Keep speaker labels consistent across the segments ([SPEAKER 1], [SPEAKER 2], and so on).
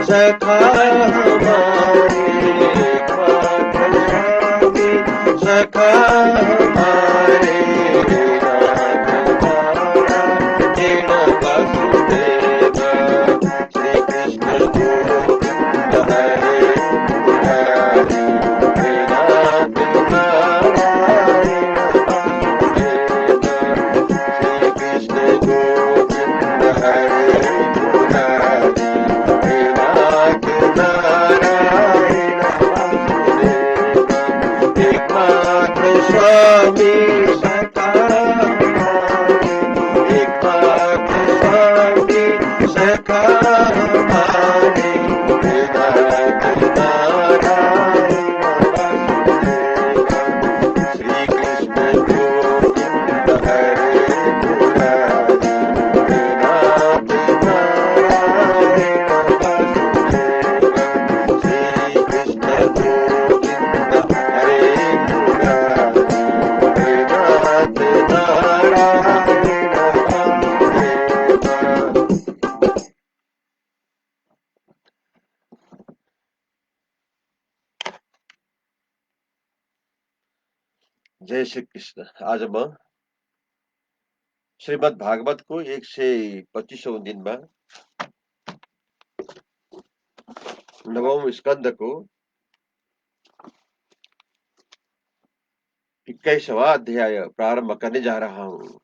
[SPEAKER 1] सखा हमारे सखा हमारे वसुदेव श्री कृष्ण गोविंद हरे मुरारी नाथ नारायण वसुदेव श्री कृष्ण गोविंद हरे मुरारी नाथ नारायण वसुदेव एकमात्र स्वामी सखा एकमात्र स्वामी सखा हमारे नाथ नारायण वसुदेव श्री कृष्ण गोविंद हरे मुरारी नाथ नारायण वसुदेव श्री कृष्ण गोविंद हरे मुरारी नाथ नारायण वसुदेव। जय श्री कृष्ण। आज हम श्रीमद् भागवत को 125वें दिन में नवम स्कंद को 21वां अध्याय प्रारंभ करने जा रहा हूँ।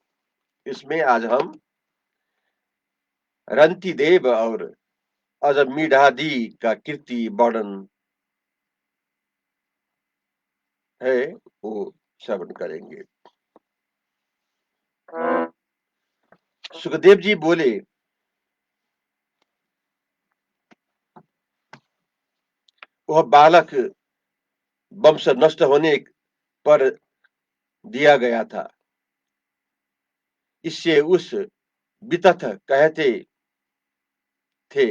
[SPEAKER 1] इसमें आज हम रंती देव और अजमीढ़ादि का कीर्ति वर्णन है वो श्रवण करेंगे। सुखदेव जी बोले, वह बालक वंश नष्ट होने पर दिया गया था। इससे उस वितथ कहते थे।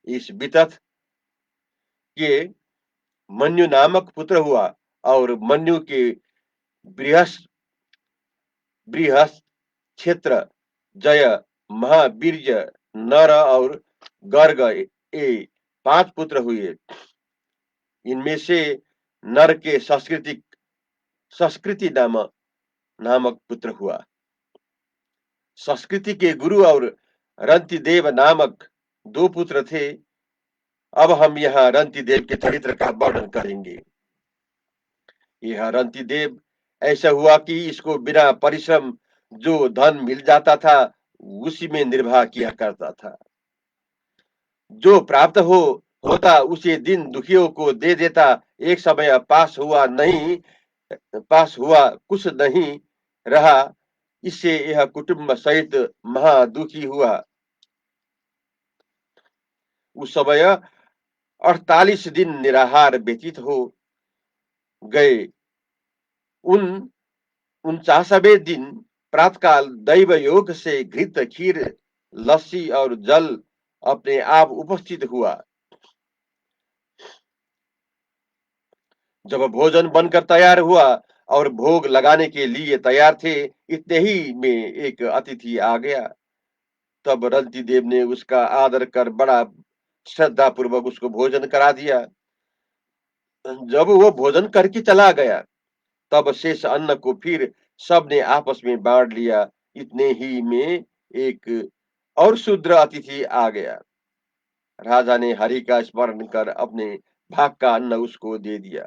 [SPEAKER 1] इस वितथ के मन्यु नामक पुत्र हुआ और मन्यु के बृहस् क्षेत्र जय महावीर्य नर और गर्ग ये 5 पुत्र हुए। इनमें से नर के संस्कृति नामक पुत्र हुआ। संस्कृति के गुरु और रंतिदेव नामक 2 पुत्र थे। अब हम यहाँ रंतिदेव के चरित्र का वर्णन करेंगे। यह रंतिदेव ऐसा हुआ कि इसको बिना परिश्रम जो धन मिल जाता था उसी में निर्वाह किया करता था। जो प्राप्त होता उसे दिन दुखियों को दे देता। एक समय पास हुआ कुछ नहीं रहा। इससे यह कुटुंब सहित महा दुखी हुआ। उस समय 48 दिन निराहार व्यतीत हो गए। उन 49वें दिन प्रातःकाल दैव योग से घृत खीर, लस्सी और जल अपने आप उपस्थित हुआ। जब भोजन बनकर तैयार हुआ और भोग लगाने के लिए तैयार थे, इतने ही में एक अतिथि आ गया। तब रंती देव ने उसका आदर कर बड़ा श्रद्धा पूर्वक उसको भोजन करा दिया। जब वो भोजन करके चला गया, तब शेष अन्न को फिर सबने आपस में बांट लिया। इतने ही में एक और शूद्र अतिथि आ गया। राजा ने हरि का स्मरण कर अपने भाग का अन्न उसको दे दिया।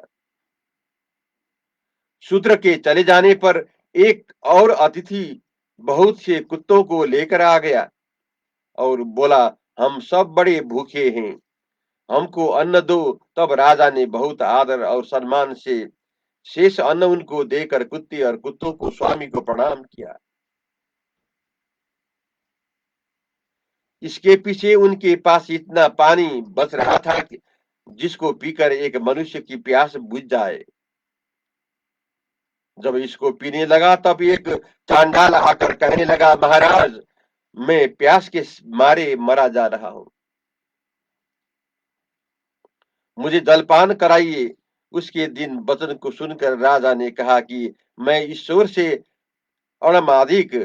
[SPEAKER 1] शूद्र के चले जाने पर एक और अतिथि बहुत से कुत्तों को लेकर आ गया और बोला, हम सब बड़े भूखे हैं, हमको अन्न दो। तब राजा ने बहुत आदर और सम्मान से शेष अन्न उनको देकर कुत्ते और कुत्तों को स्वामी को प्रणाम किया। इसके पीछे उनके पास इतना पानी बच रहा था कि जिसको पीकर एक मनुष्य की प्यास बुझ जाए। जब इसको पीने लगा, तब एक चांडाल आकर कहने लगा, महाराज, मैं प्यास के मारे मरा जा रहा हूं, मुझे जलपान कराइए। उसके दिन वचन को सुनकर राजा ने कहा कि मैं ईश्वर से अणमादिक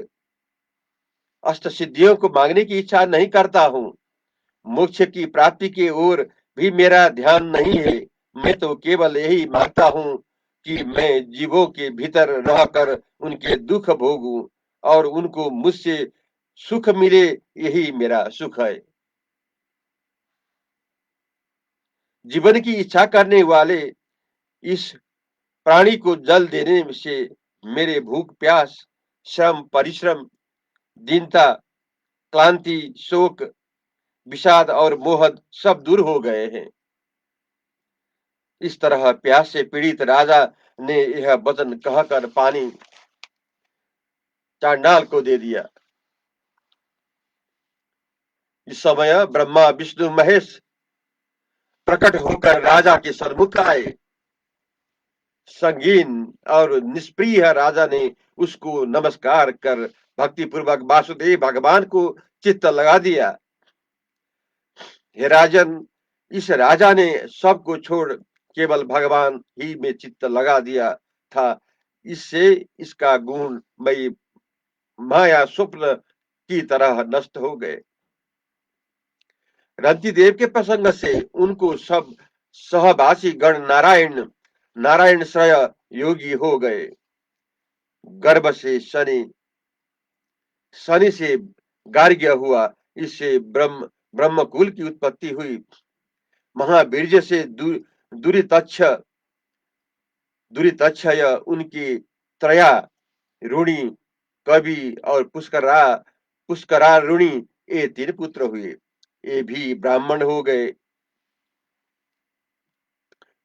[SPEAKER 1] अष्ट सिद्धियों को मांगने की इच्छा नहीं करता हूँ। मोक्ष की प्राप्ति की ओर भी मेरा ध्यान नहीं है। मैं तो केवल यही मांगता हूँ कि मैं जीवों के भीतर रहकर उनके दुख भोगूं और उनको मुझसे सुख मिले, यही मेरा सुख है। जीवन की इच्छा करने वाले इस प्राणी को जल देने से मेरे भूख प्यास, श्रम परिश्रम, दीनता, क्लांति, शोक, विषाद और मोह सब दूर हो गए हैं। इस तरह प्यास से पीड़ित राजा ने यह वचन कहकर पानी चांडाल को दे दिया। इस समय ब्रह्मा विष्णु महेश प्रकट होकर राजा के सम्मुख आए। संगीन और निष्प्रिय राजा ने उसको नमस्कार कर भक्ति पूर्वक वासुदेव भगवान को चित्त लगा दिया। हे राजन, इस राजा ने सबको छोड़ केवल भगवान ही में चित्त लगा दिया था। इससे इसका गुण मई माया स्वप्न की तरह नष्ट हो गए। रंती देव के प्रसंग से उनको सब सहवासी गण नारायण नारायण श्रय योगी हो गए। गर्भ से शनि, शनि से गार्ग्य हुआ, इससे ब्रह्मकुल की उत्पत्ति हुई। महावीर्य से दुरितच्छ दुरितक्षय उनकी त्रया रुणी, कवि और पुष्करा रुणी, ये 3 पुत्र हुए। ये भी ब्राह्मण हो गए।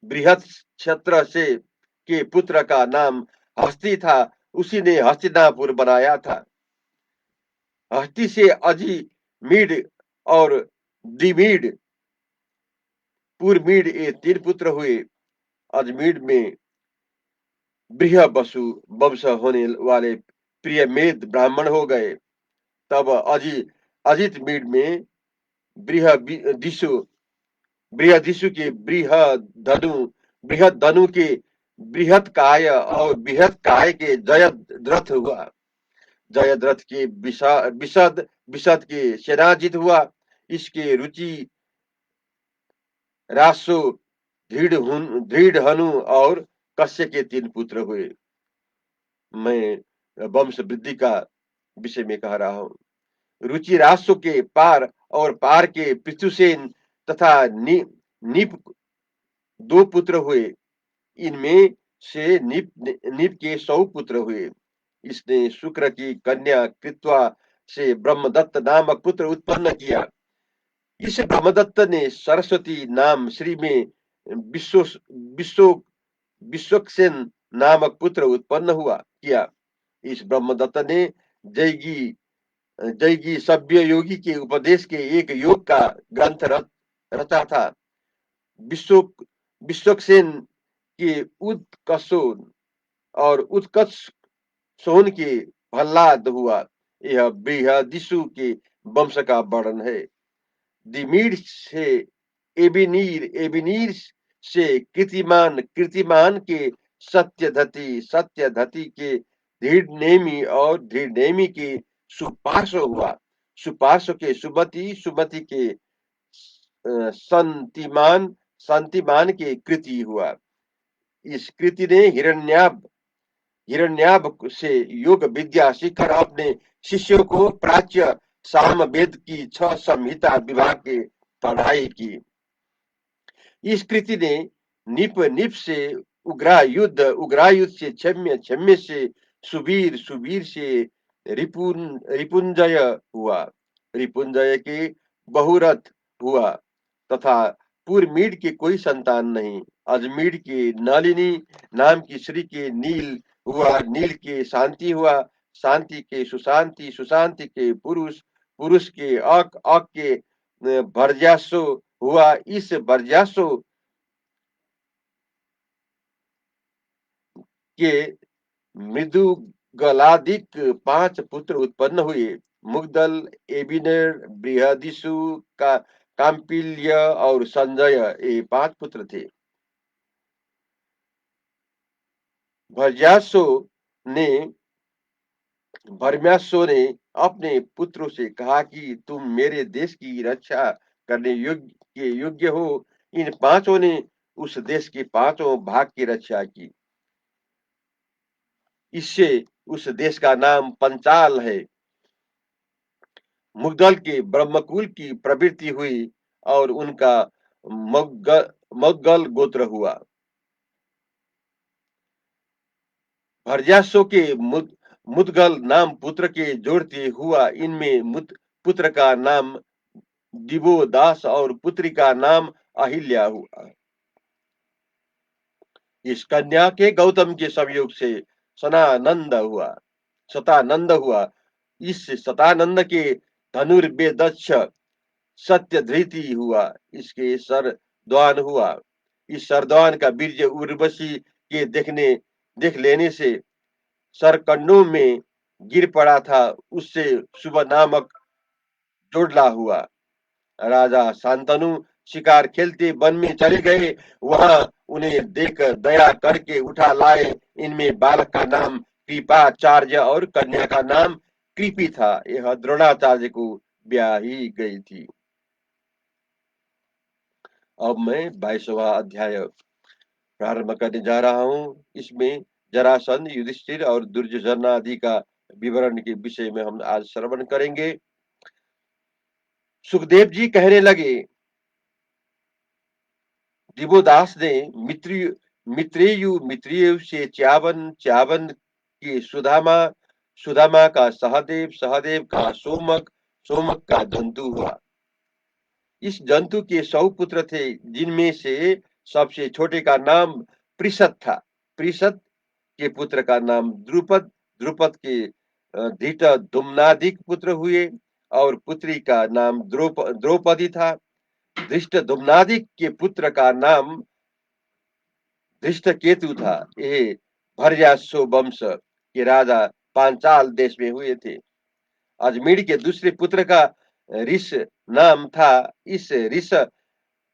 [SPEAKER 1] बृहत क्षत्र से के पुत्र का नाम हस्ती था, उसी ने हस्तिनापुर बनाया था। हस्ती से अजीमीड और दिमीड, पुरमीड, ये 3 पुत्र हुए। अजमीड में बृहबसु वंश होने वाले प्रियमेद ब्राह्मण हो गए। तब अजित मीड में बृहदिशु बृहदिशु के बृहद धनु के बृहत काय और बृहत काय के जयद्रथ हुआ। जयद्रथ के विशद विशद के सेनाजित हुआ। इसके रुचि रासु दृढ़ हनु और कश्य के 3 पुत्र हुए। मैं वंश वृद्धि का विषय में कह रहा हूं। रुचि रासु के पार और पार के पृथुसेन तथा नीप 2 पुत्र हुए। इनमें से नीप के 100 पुत्र हुए। इसने शुक्र की कन्या कृत्वा से ब्रह्मदत्त नामक पुत्र उत्पन्न किया। इस ब्रह्मदत्त ने सरस्वती नाम श्री में विश्व विश्व विश्वक्सेन नामक पुत्र उत्पन्न किया। इस ब्रह्मदत्त ने जयगी जयगी सभ्य योगी के उपदेश के एक योग का ग्रंथ रचा था। विश्व विश्वक्सेन के उत्कर्षोन और उत्कर्ष सोन के प्रहलाद हुआ। यह बृहदिशु के वंश का वर्णन है। दिमीर से एबिनीर, एबिनीर से कीर्तिमान, कीर्तिमान के सत्यधति, सत्यधति के धीरनेमी और धीरनेमी के सुपार्श्व हुआ। सुपार्श्व के सुमति, सुमति के संतिमान, संतिमान के कृति हुआ। इस कृति ने हिरण्याभ, हिरण्याभ से योग विद्या सीखकर अपने शिष्यों को प्राच्य सामवेद की 6 संहिता विभाग के पढ़ाई की। इस कृति ने निप, निप से उग्रायुध, उग्रायुध से क्षम्य, क्षम्य से सुबीर, सुबीर से रिपुंजय हुआ। रिपुंजय के बहुरथ हुआ तथा पुरमीड के कोई संतान नहीं। अजमीर के नलिनी नाम की स्त्री के नील हुआ, नील के शांति हुआ, शांति के सुशांति, सुशांति के पुरुष, पुरुष के अक, अक के भरजासो हुआ। इस भरजासो के मृदुगलादिक 5 पुत्र उत्पन्न हुए। मुग्दल, एबिनेर, बृहदिशु का काम्पिल्य और संजय, ये 5 पुत्र थे। भरजासो ने भरम्यासो ने अपने पुत्रों से कहा कि तुम मेरे देश की रक्षा करने योग्य हो। इन 5 ने उस देश के 5 भाग की रक्षा की। इससे उस देश का नाम पंचाल है। मुग्दल के ब्रह्मकुल की प्रवृत्ति हुई और उनका मुग्गल गोत्र हुआ। भरजासो के मुदगल नाम पुत्र के जोड़ते हुआ। इनमें पुत्र का नाम दिवोदास और पुत्री का नाम अहिल्या हुआ। इस कन्या के गौतम के संयोग से सनानंद हुआ, सतानंद हुआ। इस सतानंद के धनुर्वेदक्ष सत्यधृति हुआ। इसके सरद्वान हुआ। इस सरद्वान का बीर्य उर्वशी के देख लेने से सरकंडों में गिर पड़ा था। उससे शुभ नामक जोड़ला हुआ। राजा शांतनु शिकार खेलते वन में चले गए। वहां उन्हें देख दया करके उठा लाए। इनमें बालक का नाम कृपाचार्य और कन्या का नाम कृपी था। यह द्रोणाचार्य को ब्याही गई थी। अब मैं 22वां अध्याय प्रारंभ करने जा रहा हूँ। इसमें जरासंध, युधिष्ठिर और दुर्योधन आदि का विवरण के विषय में हम आज श्रवण करेंगे। सुखदेव जी कहने लगे, दिवोदास ने मित्रेयु से च्यावन, च्यावन के सुदामा, सुदामा का सहदेव, सहदेव का सोमक, सोमक का जंतु हुआ। इस जंतु के 100 पुत्र थे, जिनमें से सबसे छोटे का नाम प्रिशत था। प्रिशत के पुत्र का नाम द्रुपद, द्रुपद के धीट दुम्नादिक पुत्र हुए और पुत्री का नाम द्रौपदी था। धृष्ट दुम्नादिक के पुत्र का नाम धृष्टकेतु था। ये भर्यासो वंश के राजा पांचाल देश में हुए थे। अजमेर के दूसरे पुत्र का ऋष नाम था। इस ऋष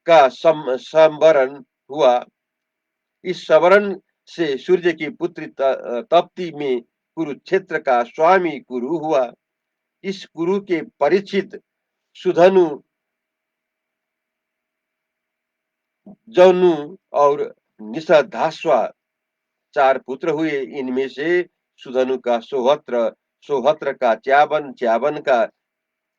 [SPEAKER 1] का संवरण हुआ। इस संवरण से सूर्य की पुत्री तप्ती में कुरुक्षेत्र का स्वामी कुरु हुआ। इस कुरु के परीक्षित, सुधनु, जनु और निषधाश्वा 4 पुत्र हुए। इनमें से सुधनु का सोहत्र, सोहत्र का च्यावन, च्यावन का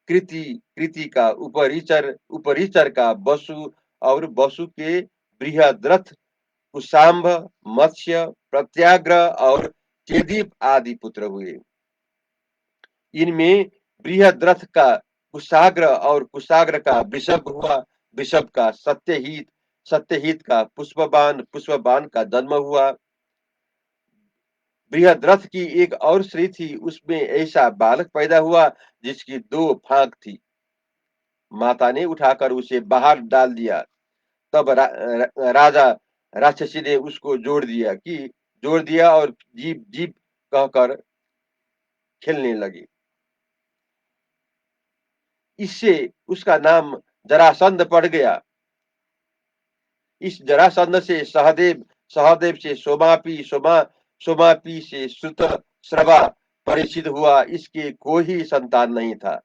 [SPEAKER 1] कृति, कृति का उपरिचर, उपरिचर का वसु और वसु के बृहद्रथ, कुशाम्भ, मत्स्य, प्रत्याग्र और चेदीप आदि पुत्र हुए। इनमें बृहद्रथ का कुशाग्र और कुशाग्र का वृषभ हुआ। वृषभ का सत्यहित, सत्यहित का पुष्पबान, पुष्पबान का जन्म हुआ। बृहद्रथ की एक और स्त्री थी, उसमें ऐसा बालक पैदा हुआ जिसकी 2 फांक थी। माता ने उठाकर उसे बाहर डाल दिया। तब राजा राक्षसी ने उसको जोड़ दिया और जीप जीप कहकर खेलने लगी। इससे उसका नाम जरासंध पड़ गया। इस जरासंध से सहदेव, सहदेव से सोमापी, सोमापी से श्रवा परिचित हुआ। इसके कोई ही संतान नहीं था।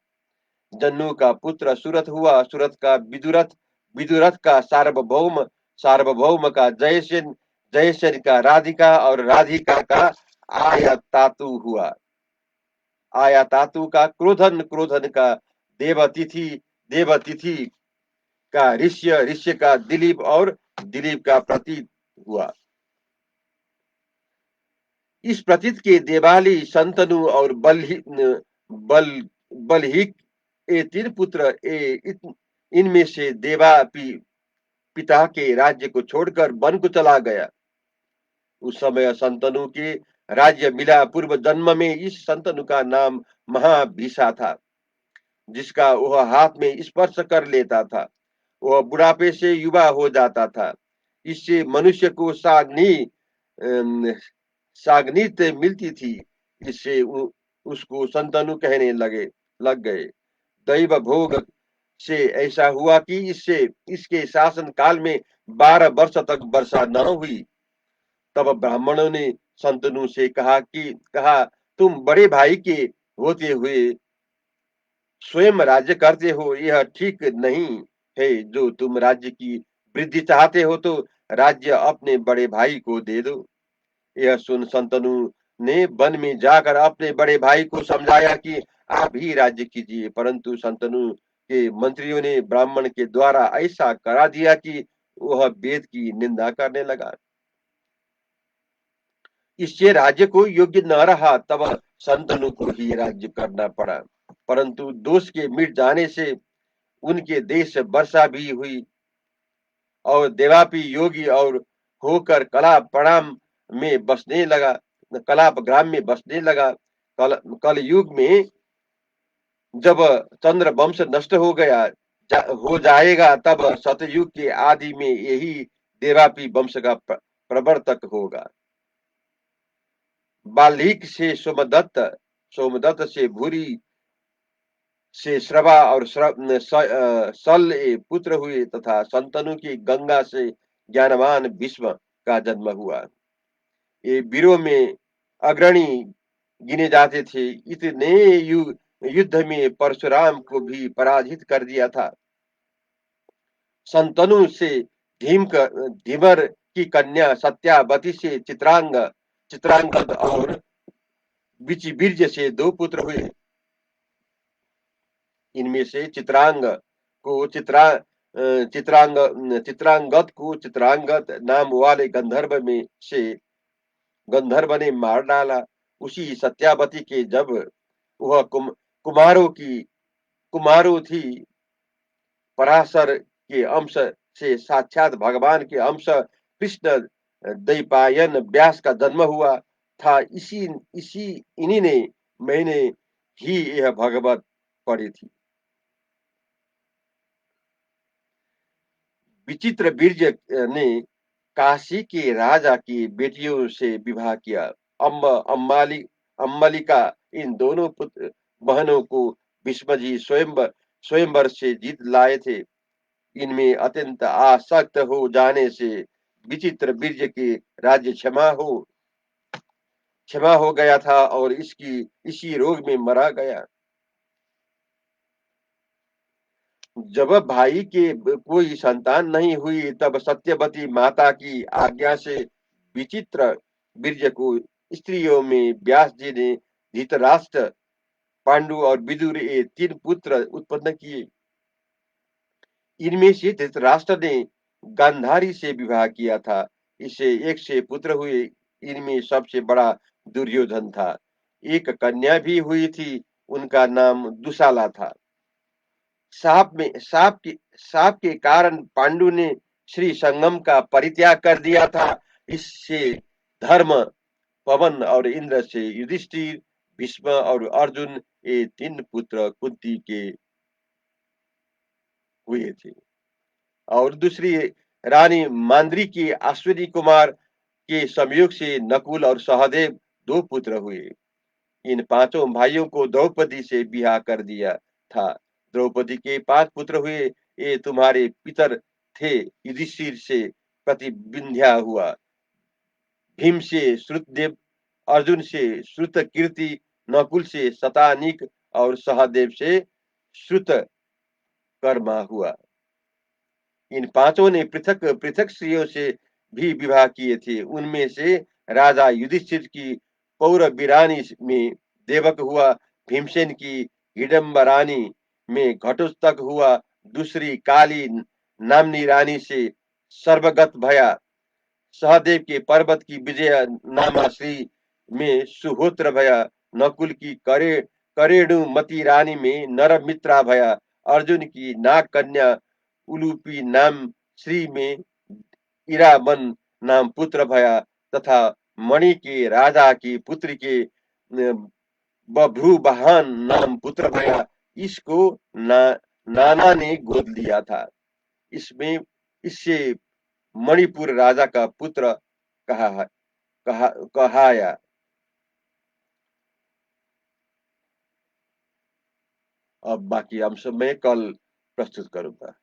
[SPEAKER 1] जन्नू का पुत्र सुरथ हुआ। सुरथ का विदुरथ, विदुरथ का सार्वभौम, सार्वभौम का जयसेन, जयसेन का राधिका और राधिका का आयातातु हुआ। आयातातु का क्रोधन, क्रोधन का देवतिथि, देवतिथि का ऋष्य, ऋष्य का दिलीप और दिलीप का प्रतीत हुआ। इस प्रतीत के देवाली, शंतनु और बल बलहिक ये तीन पुत्र इनमें से देवा पिता के राज्य को छोड़कर वन को चला गया। उस समय शंतनु के राज्य मिला। पूर्व जन्म में इस शंतनु का नाम महाभीषा था, जिसका वह हाथ में स्पर्श कर लेता था वह बुढ़ापे से युवा हो जाता था। इससे मनुष्य को साग्नित मिलती थी। इससे उसको शंतनु कहने लग गए। दैव भोग से ऐसा हुआ कि इससे इसके शासन काल में 12 वर्ष तक वर्षा न हुई। तब ब्राह्मणों ने शंतनु से कहा तुम बड़े भाई के होते हुए स्वयं राज्य करते हो, यह ठीक नहीं है। जो तुम राज्य की वृद्धि चाहते हो तो राज्य अपने बड़े भाई को दे दो। यह सुन शंतनु ने वन में जाकर अपने बड़े भाई को समझाया कि आप ही राज्य कीजिए। परंतु शंतनु के मंत्रियों ने ब्राह्मण के द्वारा ऐसा करा दिया कि वह वेद की निंदा करने लगा। इससे राज्य को योग्य न रहा। तब शंतनु को ही राज्य करना पड़ा। परंतु दोष के मिट जाने से उनके देश वर्षा भी हुई और देवापी योगी और होकर कलाप ग्राम में बसने लगा। कल युग में जब चंद्र वंश नष्ट हो जाएगा, तब सतयुग के आदि में यही देवापी वंश का प्रवर्तक होगा। बाल्हिक से सोमदत्त, सोमदत्त से भूरी से श्रवा और सल पुत्र हुए तथा शंतनु की गंगा से ज्ञानवान भीष्म का जन्म हुआ। ये वीरों में अग्रणी गिने जाते थे। इतने युद्ध में परशुराम को भी पराजित कर दिया था। शंतनु से धीवर की कन्या सत्यावती से चित्रांगद और विचिबीर्य से 2 पुत्र हुए। इनमें से चित्रांगद को चित्रांगद नाम वाले गंधर्व ने मार डाला। उसी सत्यावती के जब वह कुमारों थी, पराशर के अंश से साक्षात भगवान के अंश कृष्ण दैपायन व्यास का जन्म हुआ था। इसी इसी इन्हीं ने मैंने ही यह भगवत पढ़ी थी। विचित्र बीर्ज ने काशी के राजा की बेटियों से विवाह किया। अम्मलिका इन दोनों बहनों को भीष्मजी स्वयंवर से जीत लाए थे। इनमें अत्यंत आसक्त हो जाने से विचित्र बीर्ज के राज्य क्षमा हो गया था और इसी रोग में मरा गया। जब भाई के कोई संतान नहीं हुई, तब सत्यवती माता की आज्ञा से विचित्र बीर्ज को स्त्रियों में व्यास जी ने धृतराष्ट्र, पांडु और विदुर ये 3 पुत्र उत्पन्न किए। इनमें से धृतराष्ट्र ने गांधारी से विवाह किया था। इससे 100 पुत्र हुए। इनमें सबसे बड़ा दुर्योधन था। एक कन्या भी हुई थी, उनका नाम दुशाला था। साप के कारण पांडु ने श्री संगम का परित्याग कर दिया था। इससे धर्म, पवन और इंद्र से युधिष्ठिर, भीष्म और अर्जुन ये 3 पुत्र कुंती के हुए थे। और दूसरी रानी मांद्री की अश्विनी कुमार के संयोग से नकुल और सहदेव 2 पुत्र हुए। इन पांचों भाइयों को द्रौपदी से ब्याह कर दिया था। द्रौपदी के 5 पुत्र हुए। ये तुम्हारे पितर थे। युधिष्ठिर से प्रतिविंध्या हुआ, भीम से श्रुतदेव, अर्जुन से श्रुतकीर्ति, नकुल से शतानीक और सहदेव से श्रुतकर्मा हुआ। इन पांचों ने पृथक पृथक स्त्रियों से भी विवाह किए थे। उनमें से राजा युधिष्ठिर की पौरवीरानी में देवक हुआ, भीमसेन की हिडम्बरानी में घटोत्कच हुआ, दूसरी काली नामनी रानी से सर्वगत भया, सहदेव के पर्वत की विजय नामाश्री में सुहोत्र भया, नकुल की करेणुमती रानी में नरमित्रा भया, अर्जुन की नाग कन्या उलूपी नाम श्री में इराबन नाम पुत्र भया, तथा मणि के राजा की पुत्र के बभ्रुवाहन नाम पुत्र भया। इसको नाना ने गोद लिया था। इसमें इससे मणिपुर राजा का पुत्र कहा कहाया। अब बाकी अंश मैं कल प्रस्तुत करूंगा।